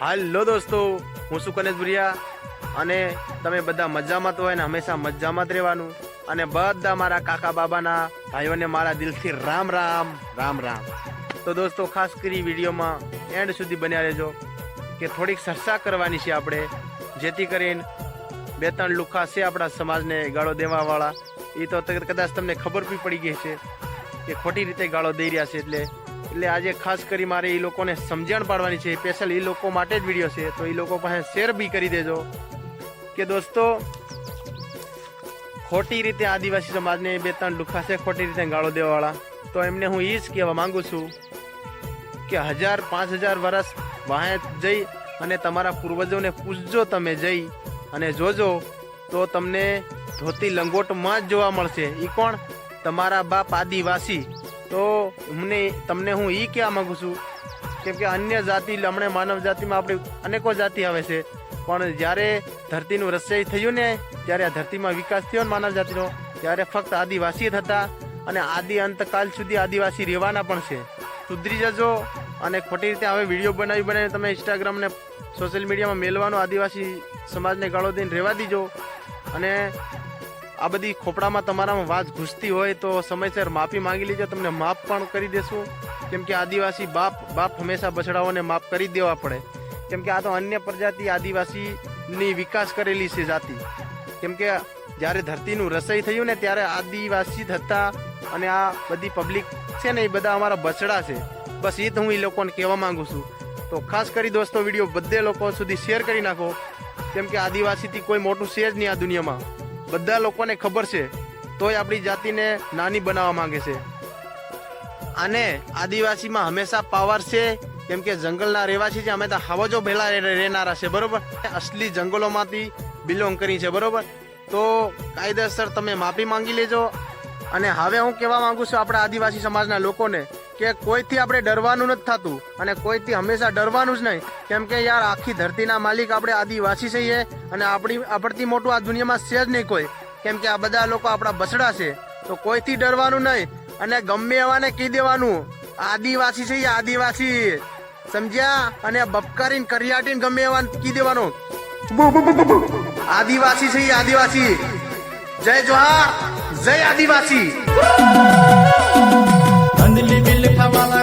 હાલો દોસ્તો, હું છું કનેશ ભુરિયા અને તમે બધા મજામાં તો હોય ને હંમેશા મજામાં જ રહેવાનું. અને બધા મારા કાકા બાબાના ભાઈઓને મારા દિલથી રામ રામ રામ રામ. તો દોસ્તો ખાસ કરી વિડીયોમાં એન્ડ સુધી બન્યા રહેજો કે થોડીક ચર્ચા કરવાની છે આપણે, જેથી કરીને બે ત્રણ લુખા છે આપણા સમાજને ગાળો દેવાવાળા, એ તો કદાચ તમને ખબર બી પડી ગઈ છે કે ખોટી રીતે ગાળો દઈ રહ્યા છે. એટલે આજે ખાસ કરી મારે એ લોકોને સમજણ પાડવાની છે. સ્પેશિયલ એ લોકો માટે જ વિડીયો છે, તો એ લોકો પાસે શેર બી કરી દેજો કે દોસ્તો ખોટી રીતે આદિવાસી સમાજને બે ત્રણ લુખા છે ખોટી રીતે ગાળો દેવાવાળા, તો એમને હું એ જ કહેવા માંગુ છું કે 1000-5000 વર્ષ વાહે જઈ અને તમારા પૂર્વજોને પૂછજો, તમે જઈ અને જોજો તો તમને ધોતી લંગોટમાં જ જોવા મળશે. એ કોણ? તમારા બાપ આદિવાસી. તો તમને હું એ કહેવા માંગુ છું કેમ કે અન્ય જાતિ હમણાં માનવ જાતિમાં આપણી અનેકો જાતિ આવે છે, પણ જ્યારે ધરતીનું રસોઈ થયું ને ત્યારે આ ધરતીમાં વિકાસ થયો ને માનવ જાતિનો, ત્યારે ફક્ત આદિવાસી જ હતા અને આદિ અંતકાલ સુધી આદિવાસી રહેવાના પણ છે. સુધરી જજો અને ખોટી રીતે હવે વિડીયો બનાવી તમે ઇન્સ્ટાગ્રામ ને સોશિયલ મીડિયામાં મેલવાનો આદિવાસી સમાજને ગાળો દઈને રહેવા દીજો. અને આ બધી ખોપડામાં તમારામાં વાત ઘૂસતી હોય તો સમયસર માફી માંગી લેજો, તમને માફ પણ કરી દેશું. કેમ કે આદિવાસી બાપ હંમેશા બછડાઓને માફ કરી દેવા પડે, કેમ કે આ તો અન્ય પ્રજાતિ આદિવાસીની વિકાસ કરેલી છે જાતિ. કેમ કે જ્યારે ધરતીનું રસોઈ થયું ને ત્યારે આદિવાસી જ હતા અને આ બધી પબ્લિક છે ને એ બધા અમારા બછડા છે. બસ એ તો હું એ લોકોને કહેવા માંગુ છું. તો ખાસ કરી દોસ્તો વિડીયો બધે લોકો સુધી શેર કરી નાખો, કેમ કે આદિવાસીથી કોઈ મોટું છે જ નહીં આ દુનિયામાં. બધા લોકોને ખબર છે, તોય આપણી જાતિને નાની બનાવવા માંગે છે. અને આદિવાસીમાં હંમેશા પાવર છે, કેમ કે જંગલના રહેવાસી છે, અમે તો હવજો ભેલા રહેનારા છે, બરોબર. અસલી જંગલોમાંથી બિલોંગ કરી છે, બરોબર. તો કાયદેસર તમે માફી માંગી લેજો. અને હવે હું કહેવા માંગુ છું આપણા આદિવાસી સમાજના લોકોને કે કોઈથી આપણે ડરવાનું નથી થતું અને કોઈથી હંમેશા ડરવાનું જ નહીં. કેમ કે યાર આખી ધરતીના માલિક આપણે આદિવાસી છીએ અને આપણાથી મોટું આ દુનિયામાં છે જ નહીં કોઈ. કેમ કે આ બધા લોકો આપણા બછડા છે, તો કોઈથી ડરવાનું નહીં અને ગમે એવાને કહી દેવાનું આદિવાસી છે આદિવાસી, સમજ્યા? અને બપકારીને કરિયાટીને ગમે એવાને કહી દેવાનું આદિવાસી છે આદિવાસી. જય જોહાર, જય આદિવાસી. અંધલી બિલ ખાવાલા